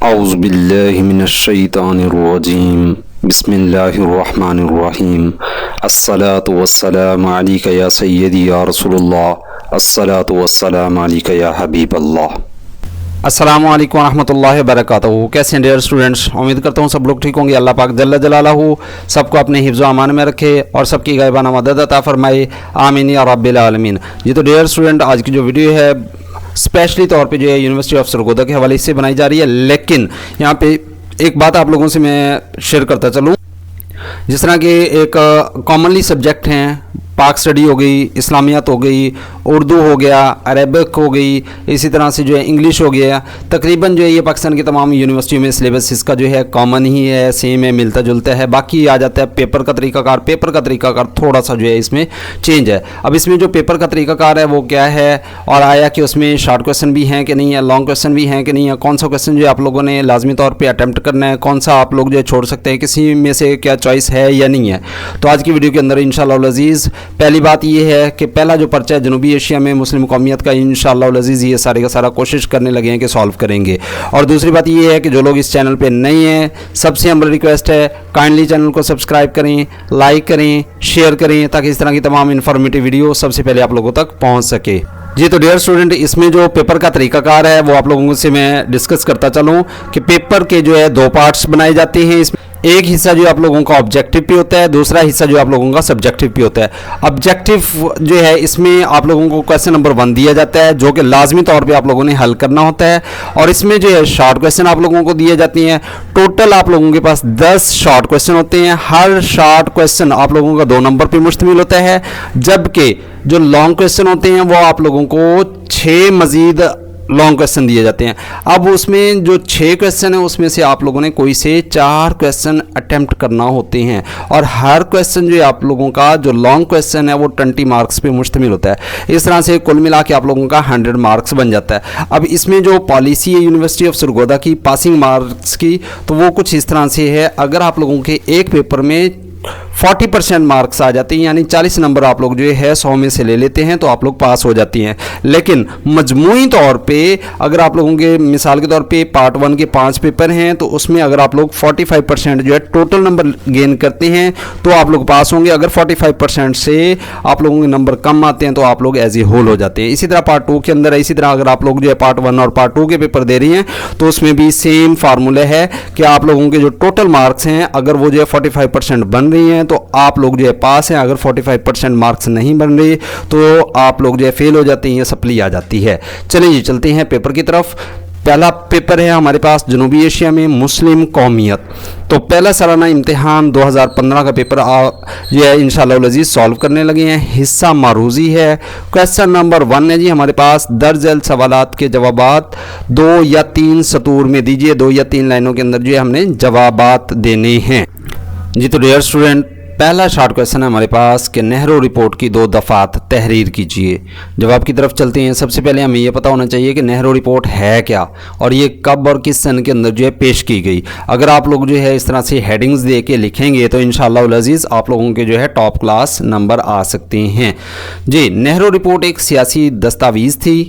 اعوذ باللہ من الشیطان الرجیم بسم اللہ الرحمن الرحیم الصلاة والسلام علیک یا سیدی یا رسول اللہ الصلاة والسلام علیک یا حبیب اللہ۔ السلام علیکم ورحمۃ اللہ وبرکاتہ۔ کیسے ہیں ڈیئر اسٹوڈنٹس؟ امید کرتا ہوں سب لوگ ٹھیک ہوں گے۔ اللہ پاک جل جلالہ سب کو اپنے حفظ و امان میں رکھے اور سب کی غائبانہ مدد عطا فرمائے، آمین یا رب العالمین۔ جی تو ڈیئر اسٹوڈنٹ، آج کی جو ویڈیو ہے اسپیشلی طور پہ جو ہے یونیورسٹی آف سرگودا کے حوالے سے بنائی جا رہی ہے، لیکن یہاں پہ ایک بات آپ لوگوں سے میں شیئر کرتا چلوں۔ جس طرح کہ ایک کامنلی سبجیکٹ ہیں، پاک اسٹڈی ہو گئی، اسلامیات ہو گئی، اردو ہو گیا، عربک ہو گئی، اسی طرح سے جو ہے انگلش ہو گیا، تقریباً جو ہے یہ پاکستان کی تمام یونیورسٹیوں میں سلیبس اس کا جو ہے کامن ہی ہے، سیم ہے، ملتا جلتا ہے۔ باقی آ جاتا ہے پیپر کا طریقہ کار تھوڑا سا جو ہے اس میں چینج ہے۔ اب اس میں جو پیپر کا طریقہ کار ہے وہ کیا ہے، اور آیا کہ اس میں شارٹ کویسچن بھی ہیں کہ نہیں ہے، لانگ کویسچن بھی ہیں کہ نہیں ہے، کون سا کویسچن جو ہے آپ لوگوں نے لازمی طور پہ اٹیمپٹ کرنا ہے، کون سا آپ لوگ جو ہے چھوڑ سکتے ہیں، کسی میں سے کیا چوائس ہے یا نہیں ہے۔ تو آج کی ویڈیو کے اندر انشاءاللہ العزیز پہلی بات یہ ہے کہ پہلا جو پرچہ ہے جنوبی ایشیا میں مسلم قومیت کا، انشاءاللہ العزیز یہ سارے کا سارا کوشش کرنے لگے ہیں کہ سالو کریں گے۔ اور دوسری بات یہ ہے کہ جو لوگ اس چینل پہ نہیں ہیں، سب سے ہماری ریکویسٹ ہے کائنڈلی چینل کو سبسکرائب کریں، لائک کریں، شیئر کریں، تاکہ اس طرح کی تمام انفارمیٹیو ویڈیو سب سے پہلے آپ لوگوں تک پہنچ سکے۔ جی تو ڈیئر اسٹوڈنٹ، اس میں جو پیپر کا طریقہ کار ہے وہ آپ لوگوں سے میں ڈسکس کرتا چلوں کہ پیپر کے جو ہے دو پارٹس بنائے جاتے ہیں۔ اس میں ایک حصہ جو آپ لوگوں کا آبجیکٹیو پہ ہوتا ہے، دوسرا حصہ جو آپ لوگوں کا سبجیکٹیو پہ ہوتا ہے۔ آبجیکٹیو جو ہے اس میں آپ لوگوں کو کویسچن نمبر 1 دیا جاتا ہے جو کہ لازمی طور پہ آپ لوگوں نے حل کرنا ہوتا ہے، اور اس میں جو ہے شارٹ کویسچن آپ لوگوں کو دیے جاتے ہیں۔ ٹوٹل آپ لوگوں کے پاس 10 شارٹ کویسچن ہوتے ہیں، ہر شارٹ کویسچن آپ لوگوں کا 2 نمبر پہ مشتمل ہوتا ہے، جبکہ جو لانگ کویسچن ہوتے ہیں وہ آپ لوگوں کو 6 مزید لانگ کویسچن دیے جاتے ہیں۔ اب اس میں جو 6 کویسچن ہیں اس میں سے آپ لوگوں نے کوئی سے 4 کویسچن اٹیمپٹ کرنا ہوتے ہیں، اور ہر کویسچن جو ہے آپ لوگوں کا جو لانگ کویسچن ہے وہ 20 مارکس پہ مشتمل ہوتا ہے۔ اس طرح سے کل ملا کے آپ لوگوں کا 100 مارکس بن جاتا ہے۔ اب اس میں جو پالیسی ہے یونیورسٹی آف سرگودا کی پاسنگ مارکس کی، تو وہ کچھ اس طرح سے ہے، اگر آپ لوگوں کے ایک پیپر میں 40% مارکس آ جاتے ہیں، یعنی 40 نمبر آپ لوگ جو ہے 100 میں سے لے لیتے ہیں، تو آپ لوگ پاس ہو جاتی ہیں۔ لیکن مجموعی طور پہ اگر آپ لوگوں کے مثال کے طور پہ پارٹ 1 کے 5 پیپر ہیں، تو اس میں اگر آپ لوگ 45% جو ہے ٹوٹل نمبر گین کرتے ہیں تو آپ لوگ پاس ہوں گے۔ اگر 45% سے آپ لوگوں کے نمبر کم آتے ہیں تو آپ لوگ ایز اے ہول ہو جاتے ہیں۔ اسی طرح پارٹ 2 کے اندر ہے، اسی طرح اگر آپ لوگ جو ہے پارٹ 1 اور پارٹ 2 کے پیپر دے رہی ہیں تو اس میں بھی سیم فارمولہ ہے کہ آپ لوگوں کے جو ٹوٹل مارکس ہیں اگر وہ جو ہے 45% بن رہی ہیں تو آپ لوگ جو ہے پاس ہیں، اگر 45% مارکس نہیں بن رہے تو آپ لوگ جو ہے فیل ہو جاتے ہیں، یہ سپلی آ جاتی ہے۔ چلیں جی چلتے ہیں پیپر کی طرف۔ پہلا پیپر ہے ہمارے پاس جنوبی ایشیا میں مسلم قومیت۔ تو پہلا سالانہ امتحان 2015 کا پیپر جو ہے انشاءاللہ العزیز سالو کرنے لگے ہیں۔ حصہ معروضی ہے۔ کویسچن نمبر 1 ہے جی ہمارے پاس، درج ذیل سوالات کے جوابات 2 یا 3 سطور میں دیجیے، 2 یا 3 لائنوں کے اندر جو ہے ہم نے جوابات دینے ہیں۔ جی تو ڈیئر اسٹوڈنٹ، پہلا شارٹ کویسچن ہے ہمارے پاس کہ نہرو رپورٹ کی 2 دفعات تحریر کیجیے۔ جواب کی طرف چلتے ہیں۔ سب سے پہلے ہمیں یہ پتہ ہونا چاہیے کہ نہرو رپورٹ ہے کیا، اور یہ کب اور کس سن کے اندر جو ہے پیش کی گئی۔ اگر آپ لوگ جو ہے اس طرح سے ہیڈنگز دے کے لکھیں گے تو انشاءاللہ العزیز آپ لوگوں کے جو ہے ٹاپ کلاس نمبر آ سکتے ہیں۔ جی، نہرو رپورٹ ایک سیاسی دستاویز تھی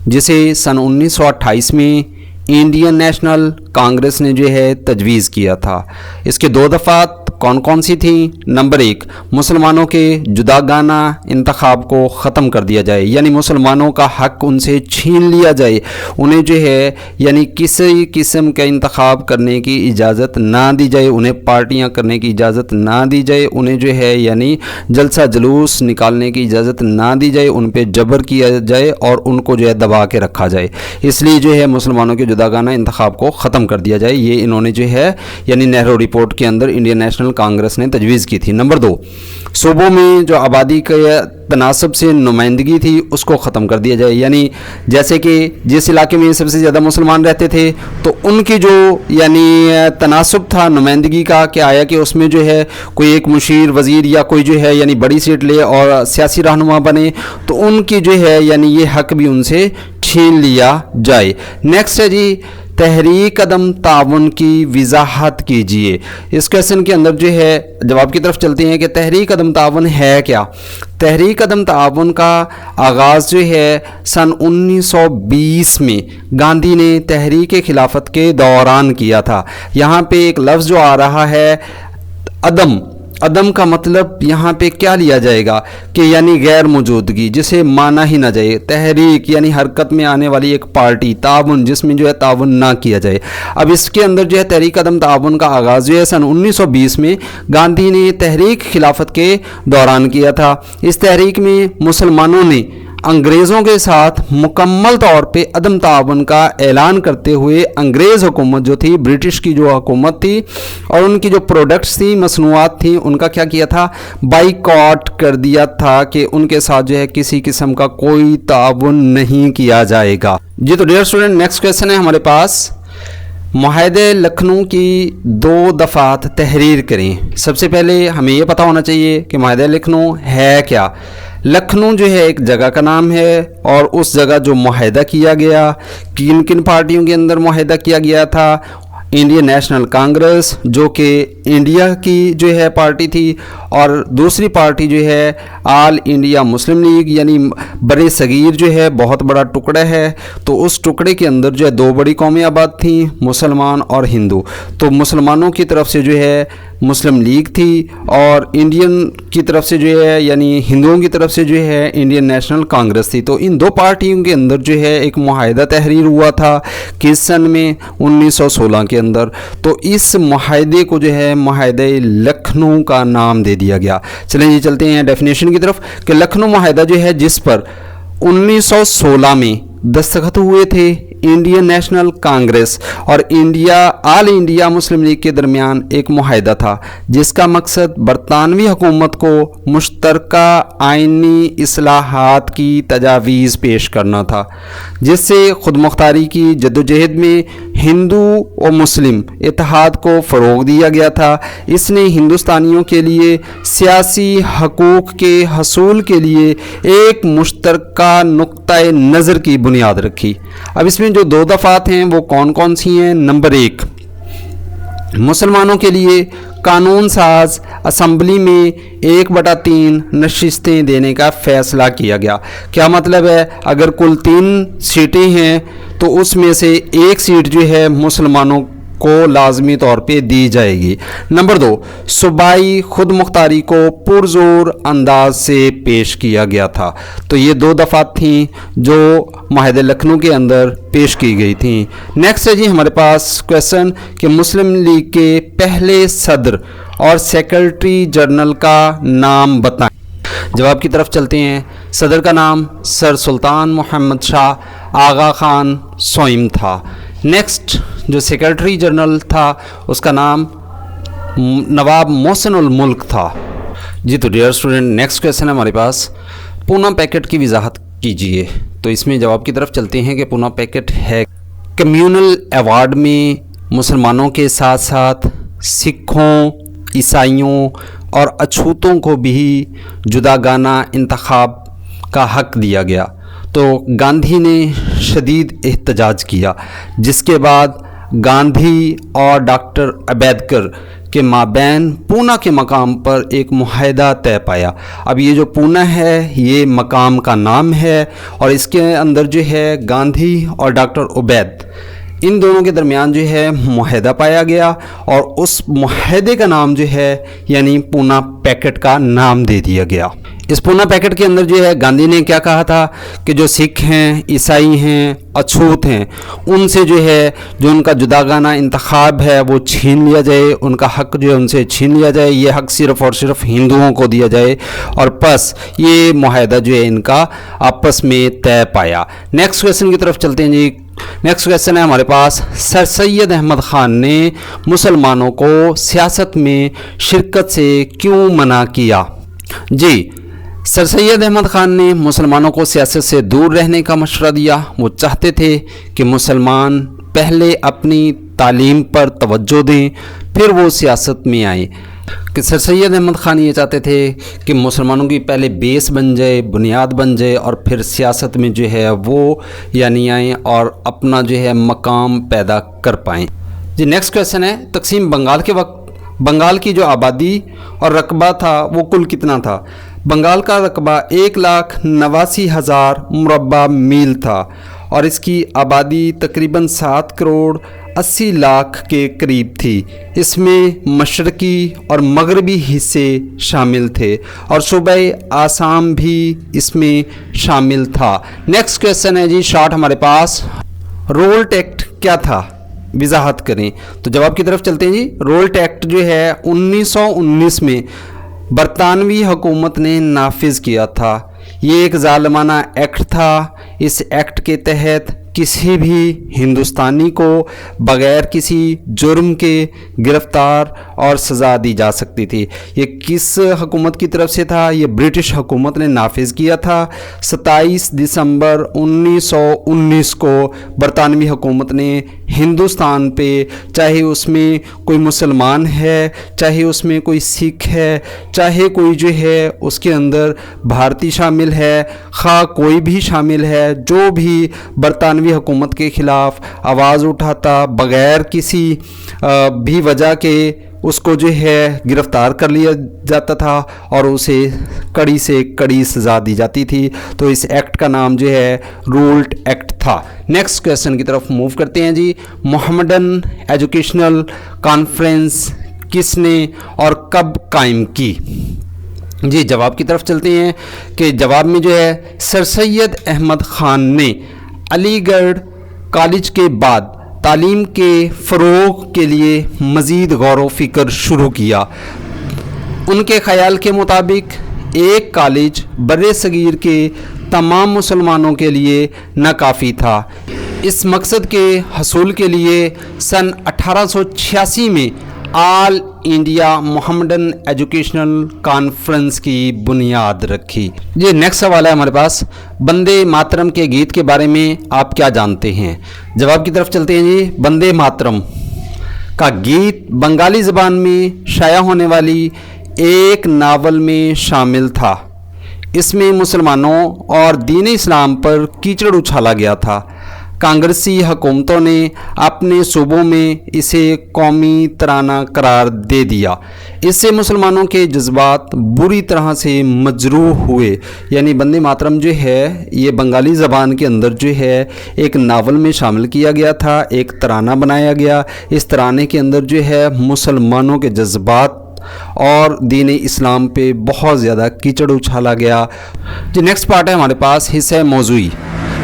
جسے سن 1928 میں انڈین نیشنل کانگریس نے جو ہے تجویز کیا تھا۔ اس کے 2 دفعات کون کون سی تھیں؟ نمبر 1، مسلمانوں کے جداگانہ انتخاب کو ختم کر دیا جائے، یعنی مسلمانوں کا حق ان سے چھین لیا جائے، انہیں جو ہے یعنی کسی قسم کا انتخاب کرنے کی اجازت نہ دی جائے، انہیں پارٹیاں کرنے کی اجازت نہ دی جائے، انہیں جو ہے یعنی جلسہ جلوس نکالنے کی اجازت نہ دی جائے، ان پہ جبر کیا جائے اور ان کو جو ہے دبا کے رکھا جائے۔ اس لیے جو ہے مسلمانوں کے جداگانہ انتخاب کو ختم کر دیا جائے، یہ انہوں نے جو ہے یعنی نہرو رپورٹ کے اندر انڈین نیشنل کانگریس نے تجویز کی تھی۔ نمبر 2، صوبوں میں جو آبادی کے تناسب سے نمائندگی تھی اس کو ختم کر دیا جائے، یعنی جیسے کہ جس علاقے میں سب سے زیادہ مسلمان رہتے تھے تو ان کی جو یعنی تناسب تھا نمائندگی کا، کہ آیا کہ اس میں جو ہے کوئی ایک مشیر وزیر یا کوئی جو ہے یعنی بڑی سیٹ لے اور سیاسی رہنما بنے، تو ان کی جو ہے یعنی یہ حق بھی ان سے چھین لیا جائے۔ نیکسٹ ہے جی، تحریک عدم تعاون کی وضاحت کیجیے۔ اس کویسچن کے اندر جو ہے جواب کی طرف چلتے ہیں کہ تحریک عدم تعاون ہے کیا۔ تحریک तहरीक अदम ताउन का आगाज़ जो है सन 1920 में गांधी ने तहरीक खिलाफत के दौरान किया था। यहाँ पे एक लफ्ज़ जो आ रहा है अदम, अदम का मतलब यहाँ पे क्या लिया जाएगा कि यानी गैर मौजूदगी, जिसे माना ही ना जाए। तहरीक यानी हरकत में आने वाली एक पार्टी, ताउन जिसमें जो है ताउन ना किया जाए। अब इसके अंदर जो है तहरीक अदम ताउन का आगाज़ जो है सन 1920 में गांधी ने तहरीक खिलाफत के दौरान किया था। इस तहरीक में मुसलमानों ने अंग्रेज़ों के साथ मुकम्मल तौर पे अदम ताउन का ऐलान करते हुए अंग्रेज़ हुकूमत जो थी, ब्रिटिश की जो हुकूमत थी और उनकी जो प्रोडक्ट्स थी, मसनूआत थी, उनका क्या किया था, बाइकॉट कर दिया था कि उनके साथ जो है किसी किस्म का कोई ताउन नहीं किया जाएगा। जी तो डियर स्टूडेंट, नेक्स्ट क्वेश्चन है हमारे पास, मुआहदे लखनऊ की 2 दफ़ात तहरीर करें। सबसे पहले हमें ये पता होना चाहिए कि मुआहदे लखनऊ है क्या। लखनऊ जो है एक जगह का नाम है और उस जगह जो मुआहदा किया गया, किन किन पार्टियों के अंदर मुआहदा किया गया था, इंडियन नेशनल कांग्रेस जो कि इंडिया की जो है पार्टी थी और दूसरी पार्टी जो है ऑल इंडिया मुस्लिम लीग यानी बड़े सगीर जो है बहुत बड़ा टुकड़ा है। तो उस टुकड़े के अंदर जो है 2 बड़ी कौमें आबाद थी, मुसलमान और हिंदू। तो मुसलमानों की तरफ से जो है मुस्लिम लीग थी और इंडियन की तरफ से जो है यानी हिंदुओं की तरफ से जो है इंडियन नेशनल कांग्रेस थी। तो इन 2 पार्टियों के अंदर जो है एक मुआहदा तहरीर हुआ था किस सन में, 1916 के अंदर। तो इस मुआहदे को जो है मुआहदे लखनऊ का नाम दे दिया गया। चलें जी चलते हैं डेफिनेशन की तरफ कि लखनऊ मुआहदा जो है जिस पर 1916 में दस्तखत हुए थे इंडियन नेशनल कांग्रेस और ऑल इंडिया मुस्लिम लीग के दरमियान एक मुआहदा था जिसका मकसद बरतानवी हुकूमत को मुश्तरका आइनी इस्लाहात की तजावीज़ पेश करना था, जिससे खुद मुख्तारी की जद्दोजहद में हिंदू और मुस्लिम इत्तेहाद को फ़रोग़ दिया गया था। इसने हिंदुस्तानियों के लिए सियासी हकूक़ के हसूल के लिए एक मुश्तरका नुक्ता नज़र की बुनियाद रखी। अब इसमें जो 2 दफ़ात हैं वो कौन कौन सी हैं। नंबर 1, मुसलमानों के लिए कानून साज असम्बली में 1/3 नशिस्तें देने का फ़ैसला किया गया। क्या मतलब है, अगर कुल 3 सीटें हैं तो उसमें से 1 सीट जो है मुसलमानों को लाजमी तौर पे दी जाएगी। नंबर 2, सूबाई खुद मुख्तारी को पुरजोर अंदाज से पेश किया गया था। तो ये 2 दफ़ात थी जो मुआहदे लखनऊ के अंदर पेश की गई थी। नेक्स्ट है जी हमारे पास क्वेश्चन कि मुस्लिम लीग के पहले सदर और सेक्रेटरी जनरल का नाम बताएं। जवाब की तरफ चलते हैं। सदर का नाम सर सुल्तान मोहम्मद शाह आगा खान सोइम था। नेक्स्ट जो सेक्रेटरी जनरल था उसका नाम नवाब मोहसिन उल मुल्क था। जी तो डियर स्टूडेंट, नेक्स्ट क्वेश्चन है हमारे पास, पूना पैकेट की वजाहत कीजिए। तो इसमें जवाब की तरफ चलते हैं कि पूना पैकेट है कम्यूनल अवार्ड में मुसलमानों के साथ साथ सिखों, ईसाइयों और अछूतों को भी जुदागाना इंतखाब का हक दिया गया। तो गांधी ने शदीद एहतजाज किया, जिसके बाद गांधी और डॉक्टर अम्बेडकर के माबैन पूना के मकाम पर एक मुआहदा तय पाया। अब ये जो पूना है ये मकाम का नाम है और इसके अंदर जो है गांधी और डॉक्टर उबैद इन दोनों के दरमियान जो है मुआहदा पाया गया और उस मुआहदे का नाम जो है यानी पूना पैकेट का नाम दे दिया गया। इस पूना पैकेट के अंदर जो है गांधी ने क्या कहा था कि जो सिख हैं, ईसाई हैं, अछूत हैं, उनसे जो है जो उनका जुदागाना इंतखाब है वो छीन लिया जाए, उनका हक जो है उनसे छीन लिया जाए, ये हक सिर्फ़ और सिर्फ हिंदुओं को दिया जाए और बस ये मुआहदा जो है इनका आपस में तय पाया। नेक्स्ट क्वेश्चन की तरफ चलते हैं जी। नेक्स्ट क्वेश्चन है हमारे पास, सर सैयद अहमद ख़ान ने मुसलमानों को सियासत में शिरकत से क्यों मना किया? जी, सर सैयद अहमद ख़ान ने मुसलमानों को सियासत से दूर रहने का मशवरा दिया। वो चाहते थे कि मुसलमान पहले अपनी तालीम पर तवज्जो दें फिर वो सियासत में आए। कि सर सैयद अहमद ख़ान ये चाहते थे कि मुसलमानों की पहले बेस बन जाए, बुनियाद बन जाए और फिर सियासत में जो है वो यानी आएँ और अपना जो है मकाम पैदा कर पाएँ। जी नेक्स्ट क्वेश्चन है, तकसीम बंगाल के वक्त बंगाल की जो आबादी और रकबा था वो कुल कितना था? बंगाल का रकबा 1,89,000 मुरब्बा मील था और इसकी आबादी तकरीबन 7 करोड़ 80 लाख के करीब थी। इसमें मशरकी और मगरबी हिस्से शामिल थे और सूबे आसाम भी इसमें शामिल था। नेक्स्ट क्वेश्चन है जी शॉर्ट हमारे पास, रोल्ट एक्ट क्या था, वजाहत करें। तो जवाब की तरफ चलते हैं जी। रोल्ट एक्ट जो है 1919 में बरतानवी हुकूमत ने नाफिज किया था। ये एक ज़ालिमाना एक्ट था। इस एक्ट के तहत किसी भी हिंदुस्तानी को बग़ैर किसी जुर्म के गिरफ़्तार और सज़ा दी जा सकती थी। ये किस हुकूमत की तरफ से था? ये ब्रिटिश हुकूमत ने नाफिज किया था। 27 दिसंबर 1919 को बरतानवी हुकूमत ने हिंदुस्तान पे, चाहे उसमें कोई मुसलमान है, चाहे उसमें कोई सिख है, चाहे कोई जो है उसके अंदर भारतीय शामिल है, खा कोई भी शामिल है, जो भी बरतानवी हुकूमत के ख़िलाफ़ आवाज़ उठाता बग़ैर किसी भी वजह के उसको जो है गिरफ़्तार कर लिया जाता था और उसे कड़ी से कड़ी सज़ा दी जाती थी। तो इस एक्ट का नाम जो है रोल्ट एक्ट था। नेक्स्ट क्वेश्चन की तरफ मूव करते हैं जी। मोहम्मडन एजुकेशनल कॉन्फ्रेंस किसने और कब कायम की? जी जवाब की तरफ चलते हैं कि जवाब में जो है सर सैयद अहमद ख़ान ने अलीगढ़ कॉलेज के बाद तालीम के फ़रोग़ के लिए मज़ीद गौर व फ़िक्र शुरू किया। उनके ख़याल के मुताबिक एक कॉलेज बर्रे सगीर के तमाम मुसलमानों के लिए नाकाफ़ी था। इस मकसद के हसूल के लिए सन 1886 में all India Mohammedan educational conference की बुनियाद रखी। ये नेक्स्ट सवाल है हमारे पास, वंदे मातरम के गीत के बारे में आप क्या जानते हैं? जवाब की तरफ चलते हैं जी। वंदे मातरम का गीत बंगाली ज़बान में शाया होने वाली एक नावल में शामिल था। इसमें मुसलमानों और दीन इस्लाम पर कीचड़ उछाला गया था। कांग्रेसी हुकूमतों ने अपने सूबों में इसे कौमी तराना करार दे दिया। इससे मुसलमानों के जज्बात बुरी तरह से मजरूह हुए। यानी वंदे मातरम जो है ये बंगाली ज़बान के अंदर जो है एक नावल में शामिल किया गया था, एक तराना बनाया गया। इस तराने के अंदर जो है मुसलमानों के जज्बात और दीन इस्लाम पे बहुत ज़्यादा कीचड़ उछाला गया। जो नेक्स्ट पार्ट है हमारे पास हिस्सा मौजूई।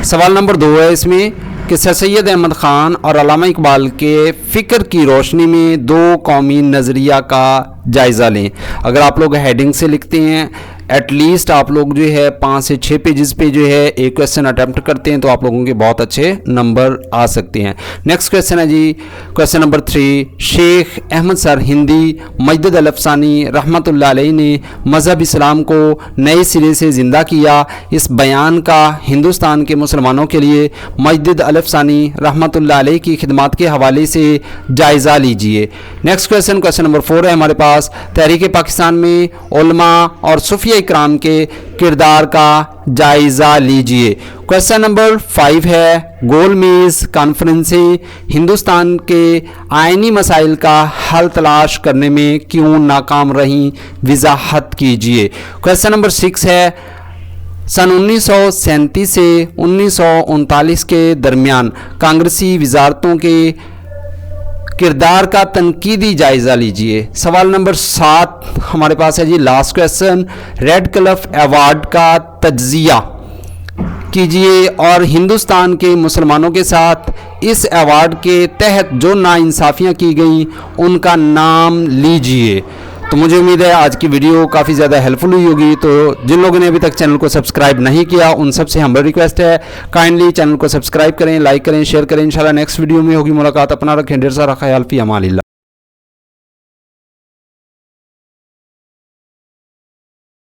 सवाल नंबर 2 है इसमें कि सर सैयद अहमद ख़ान और अल्लामा इकबाल के फ़िक्र की रोशनी में दो कौमी नज़रिया का जायज़ा लें। अगर आप लोग हेडिंग से लिखते हैं एटलीस्ट आप लोग जो है 5 से 6 पेजेस पे जो है एक क्वेश्चन अटैम्प्ट करते हैं तो आप लोगों के बहुत अच्छे नंबर आ सकते हैं। नेक्स्ट क्वेश्चन है जी question number 3। Sheikh Ahmad Sirhindi Mujaddid Alf Sani रहमतुल्लाह अलैह ने मज़हब इस्लाम को नए सिरे से ज़िंदा किया। इस बयान का हिंदुस्तान के मुसलमानों के लिए मजदद अल अफ़सानी रहमतुल्लाह अलैह की खिदमत के हवाले से जायज़ा लीजिए। नेक्स्ट क्वेश्चन नंबर 4 है हमारे पास, तहरीक पाकिस्तान में उलमा और सूफिया इकराम के किरदार का जायज़ा लीजिए। क्वेश्चन नंबर 5 है, गोल मेज़ कॉन्फ्रेंसें हिंदुस्तान के आइनी मसाइल का हल तलाश करने में क्यों नाकाम रहीं, वजाहत कीजिए। क्वेश्चन नंबर 6 है, सन 1937 से 1939 के दरमियान कांग्रेसी वजारतों के किरदार का तनकीदी जायज़ा लीजिए। सवाल नंबर 7 हमारे पास है जी last question, Radcliffe award का तज्जिया कीजिए और हिंदुस्तान के मुसलमानों के साथ इस अवार्ड के तहत जो नाइंसाफ़ियाँ की गई उनका नाम लीजिए। तो मुझे उम्मीद है आज की वीडियो काफ़ी ज़्यादा हेल्पफुल हुई होगी। तो जिन लोगों ने अभी तक चैनल को सब्सक्राइब नहीं किया उन सब से हमारी रिक्वेस्ट है काइंडली चैनल को सब्सक्राइब करें, लाइक करें, शेयर करें। इंशाल्लाह नेक्स्ट वीडियो में होगी मुलाकात। अपना रखें ढेर सारा ख्याल, फी अमानिल्लाह।